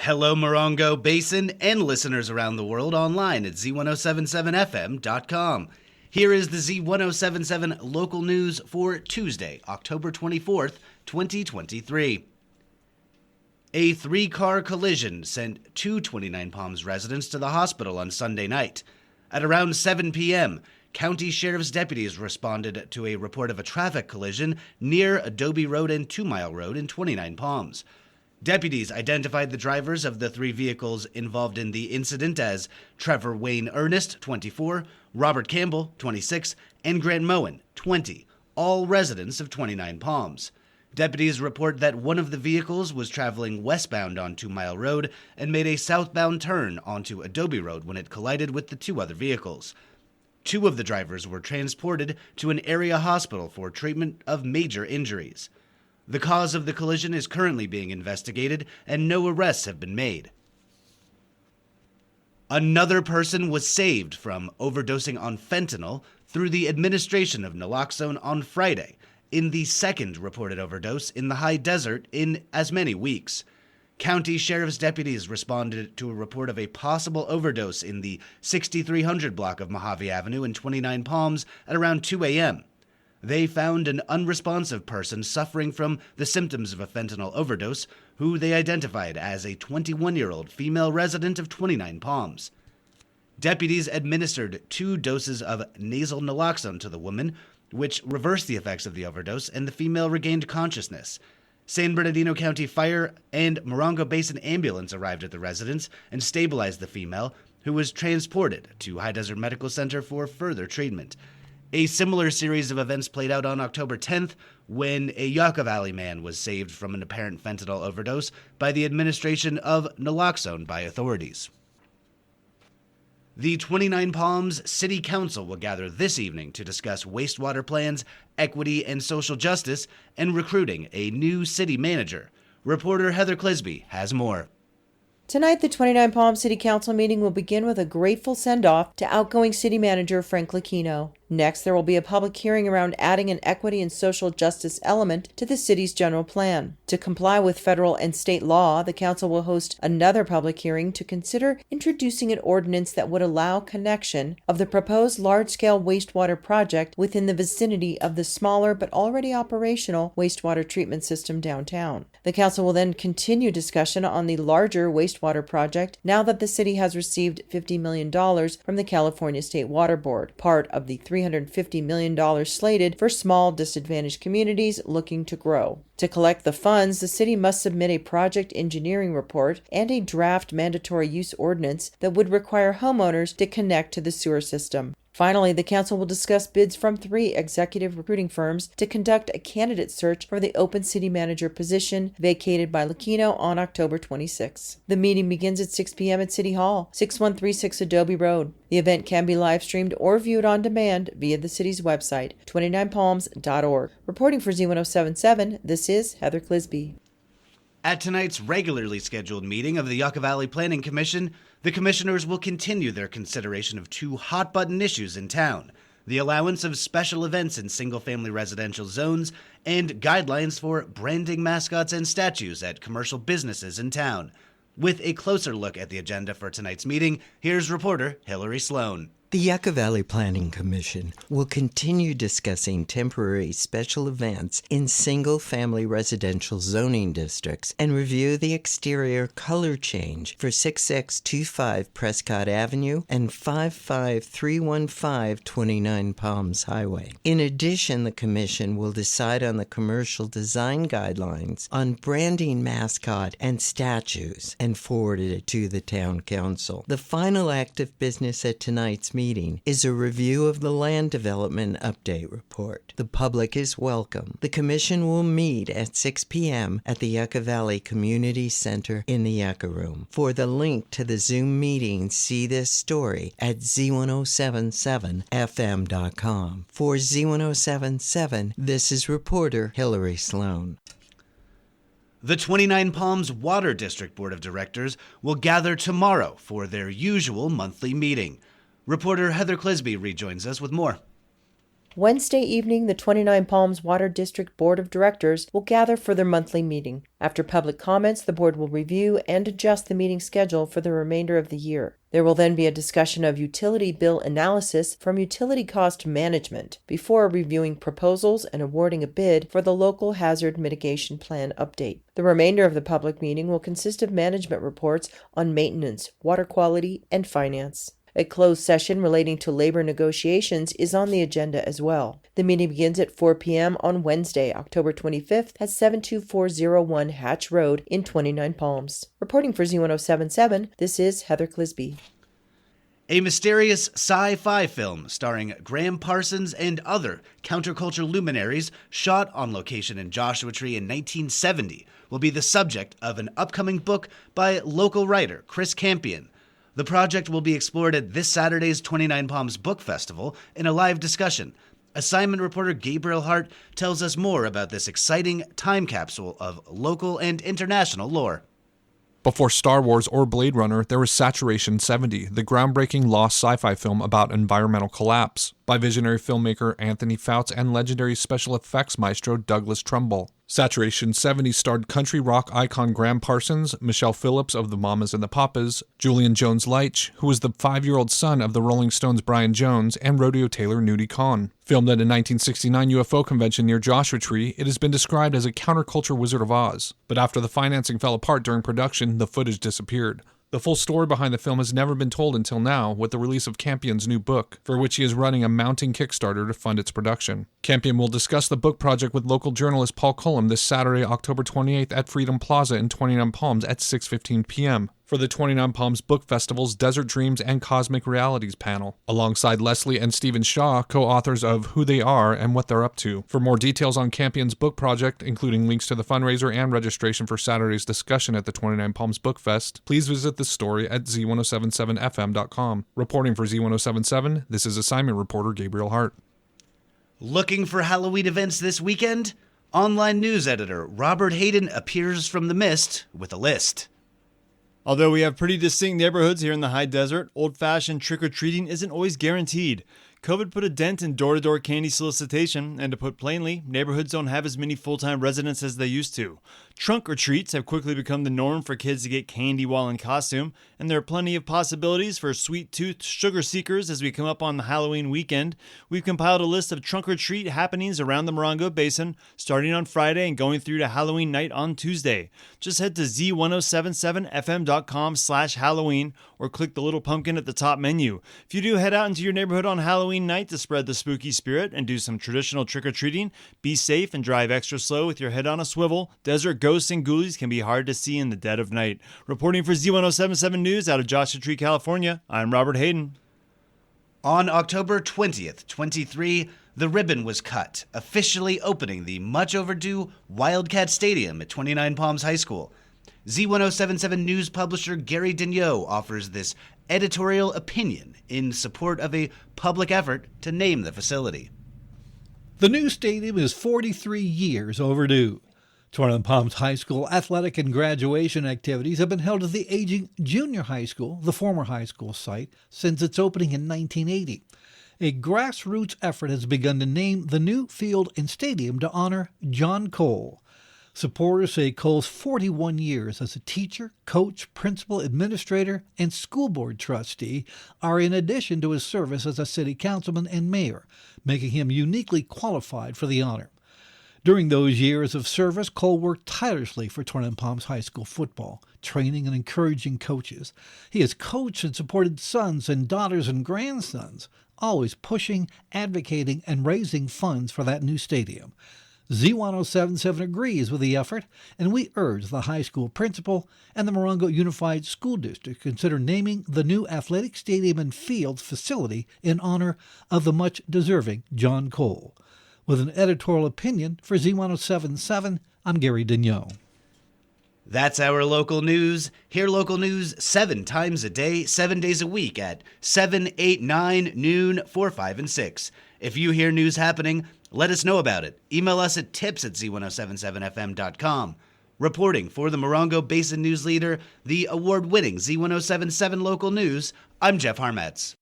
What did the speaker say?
Hello, Morongo Basin and listeners around the world online at Z107.7 FM.com. Here is the Z107.7 local news for Tuesday, October 24th, 2023. A three-car collision sent two 29 Palms residents to the hospital on Sunday night. At around 7 p.m., County Sheriff's deputies responded to a report of a traffic collision near Adobe Road and 2 Mile Road in 29 Palms. Deputies identified the drivers of the three vehicles involved in the incident as Trevor Wayne Ernest, 24, Robert Campbell, 26, and Grant Moen, 20, all residents of 29 Palms. Deputies report that one of the vehicles was traveling westbound on 2 Mile Road and made a southbound turn onto Adobe Road when it collided with the two other vehicles. Two of the drivers were transported to an area hospital for treatment of major injuries. The cause of the collision is currently being investigated, and no arrests have been made. Another person was saved from overdosing on fentanyl through the administration of naloxone on Friday, in the second reported overdose in the high desert in as many weeks. County Sheriff's deputies responded to a report of a possible overdose in the 6300 block of Mojave Avenue in 29 Palms at around 2 a.m. They found an unresponsive person suffering from the symptoms of a fentanyl overdose, who they identified as a 21-year-old female resident of 29 Palms. Deputies administered 2 doses of nasal naloxone to the woman, which reversed the effects of the overdose, and the female regained consciousness. San Bernardino County Fire and Morongo Basin Ambulance arrived at the residence and stabilized the female, who was transported to High Desert Medical Center for further treatment. A similar series of events played out on October 10th when a Yucca Valley man was saved from an apparent fentanyl overdose by the administration of naloxone by authorities. The 29 Palms City Council will gather this evening to discuss wastewater plans, equity and social justice, and recruiting a new city manager. Reporter Heather Clisby has more. Tonight, the 29 Palms City Council meeting will begin with a grateful send-off to outgoing city manager Frank Lucchino. Next, there will be a public hearing around adding an equity and social justice element to the city's general plan. To comply with federal and state law, the council will host another public hearing to consider introducing an ordinance that would allow connection of the proposed large-scale wastewater project within the vicinity of the smaller but already operational wastewater treatment system downtown. The council will then continue discussion on the larger wastewater project now that the city has received $50 million from the California State Water Board, part of the $350 million slated for small disadvantaged communities looking to grow. To collect the funds, the city must submit a project engineering report and a draft mandatory use ordinance that would require homeowners to connect to the sewer system. Finally, the council will discuss bids from 3 executive recruiting firms to conduct a candidate search for the open city manager position vacated by Lucchino on October 26. The meeting begins at 6 p.m. at City Hall, 6136 Adobe Road. The event can be live streamed or viewed on demand via the city's website, 29palms.org. Reporting for Z107.7, this is Heather Clisby. At tonight's regularly scheduled meeting of the Yucca Valley Planning Commission, the commissioners will continue their consideration of 2 hot-button issues in town: the allowance of special events in single-family residential zones and guidelines for branding mascots and statues at commercial businesses in town. With a closer look at the agenda for tonight's meeting, here's reporter Hillary Sloan. The Yucca Valley Planning Commission will continue discussing temporary special events in single-family residential zoning districts and review the exterior color change for 6625 Prescott Avenue and 55315 29 Palms Highway. In addition, the Commission will decide on the commercial design guidelines on branding mascot and statues and forward it to the Town Council. The final act of business at tonight's meeting is a review of the Land Development Update Report. The public is welcome. The Commission will meet at 6 p.m. at the Yucca Valley Community Center in the Yucca Room. For the link to the Zoom meeting, see this story at Z107.7 FM.com. For Z107.7, this is reporter Hillary Sloan. The 29 Palms Water District Board of Directors will gather tomorrow for their usual monthly meeting. Reporter Heather Clisby rejoins us with more. Wednesday evening, the 29 Palms Water District Board of Directors will gather for their monthly meeting. After public comments, the board will review and adjust the meeting schedule for the remainder of the year. There will then be a discussion of utility bill analysis from utility cost management before reviewing proposals and awarding a bid for the local hazard mitigation plan update. The remainder of the public meeting will consist of management reports on maintenance, water quality, and finance. A closed session relating to labor negotiations is on the agenda as well. The meeting begins at 4 p.m. on Wednesday, October 25th at 72401 Hatch Road in 29 Palms. Reporting for Z107.7, this is Heather Clisby. A mysterious sci-fi film starring Graham Parsons and other counterculture luminaries shot on location in Joshua Tree in 1970 will be the subject of an upcoming book by local writer Chris Campion. The project will be explored at this Saturday's 29 Palms Book Festival in a live discussion. Assignment reporter Gabriel Hart tells us more about this exciting time capsule of local and international lore. Before Star Wars or Blade Runner, there was Saturation 70, the groundbreaking lost sci-fi film about environmental collapse, by visionary filmmaker Anthony Fouts and legendary special effects maestro Douglas Trumbull. Saturation 70 starred country rock icon Graham Parsons, Michelle Phillips of the Mamas and the Papas, Julian Jones-Leitch, who was the 5-year-old son of the Rolling Stones' Brian Jones, and rodeo tailor Nudie Khan. Filmed at a 1969 UFO convention near Joshua Tree, it has been described as a counterculture Wizard of Oz. But after the financing fell apart during production, the footage disappeared. The full story behind the film has never been told until now, with the release of Campion's new book, for which he is running a mounting Kickstarter to fund its production. Campion will discuss the book project with local journalist Paul Cullum this Saturday, October 28th at Freedom Plaza in 29 Palms at 6:15 p.m. for the 29 Palms Book Festival's Desert Dreams and Cosmic Realities panel, alongside Leslie and Stephen Shaw, co-authors of Who They Are and What They're Up To. For more details on Campion's book project, including links to the fundraiser and registration for Saturday's discussion at the 29 Palms Book Fest, please visit the story at Z107.7fm.com. Reporting for Z107.7, this is assignment reporter Gabriel Hart. Looking for Halloween events this weekend? Online news editor Robert Hayden appears from the mist with a list. Although we have pretty distinct neighborhoods here in the high desert, old-fashioned trick-or-treating isn't always guaranteed. COVID put a dent in door-to-door candy solicitation, and to put plainly, neighborhoods don't have as many full-time residents as they used to. Trunk-or-treats have quickly become the norm for kids to get candy while in costume, and there are plenty of possibilities for sweet-toothed sugar seekers as we come up on the Halloween weekend. We've compiled a list of trunk-or-treat happenings around the Morongo Basin, starting on Friday and going through to Halloween night on Tuesday. Just head to z1077fm.com/Halloween or click the little pumpkin at the top menu. If you do head out into your neighborhood on Halloween night to spread the spooky spirit and do some traditional trick-or-treating, be safe and drive extra slow with your head on a swivel. Desert ghosts and ghoulies can be hard to see in the dead of night. Reporting for Z107.7 News out of Joshua Tree, California, I'm Robert Hayden. On October 20th, 23, the ribbon was cut, officially opening the much overdue Wildcat Stadium at 29 Palms High School. Z107.7 News publisher Gary Daigneault offers this editorial opinion in support of a public effort to name the facility. The new stadium is 43 years overdue. 29 Palms High School athletic and graduation activities have been held at the aging junior high school, the former high school site, since its opening in 1980. A grassroots effort has begun to name the new field and stadium to honor John Cole. Supporters say Cole's 41 years as a teacher, coach, principal, administrator, and school board trustee are in addition to his service as a city councilman and mayor, making him uniquely qualified for the honor. During those years of service, Cole worked tirelessly for 29 Palms High School football, training and encouraging coaches. He has coached and supported sons and daughters and grandsons, always pushing, advocating, and raising funds for that new stadium. Z107.7 agrees with the effort, and we urge the high school principal and the Morongo Unified School District to consider naming the new athletic stadium and fields facility in honor of the much-deserving John Cole. With an editorial opinion for Z107.7, I'm Gary Daigneault. That's our local news. Hear local news 7 times a day, 7 days a week at 7, 8, 9, noon, 4, 5, and 6. If you hear news happening, let us know about it. Email us at tips@z1077fm.com. Reporting for the Morongo Basin News Leader, the award-winning Z107.7 Local News, I'm Jeff Harmetz.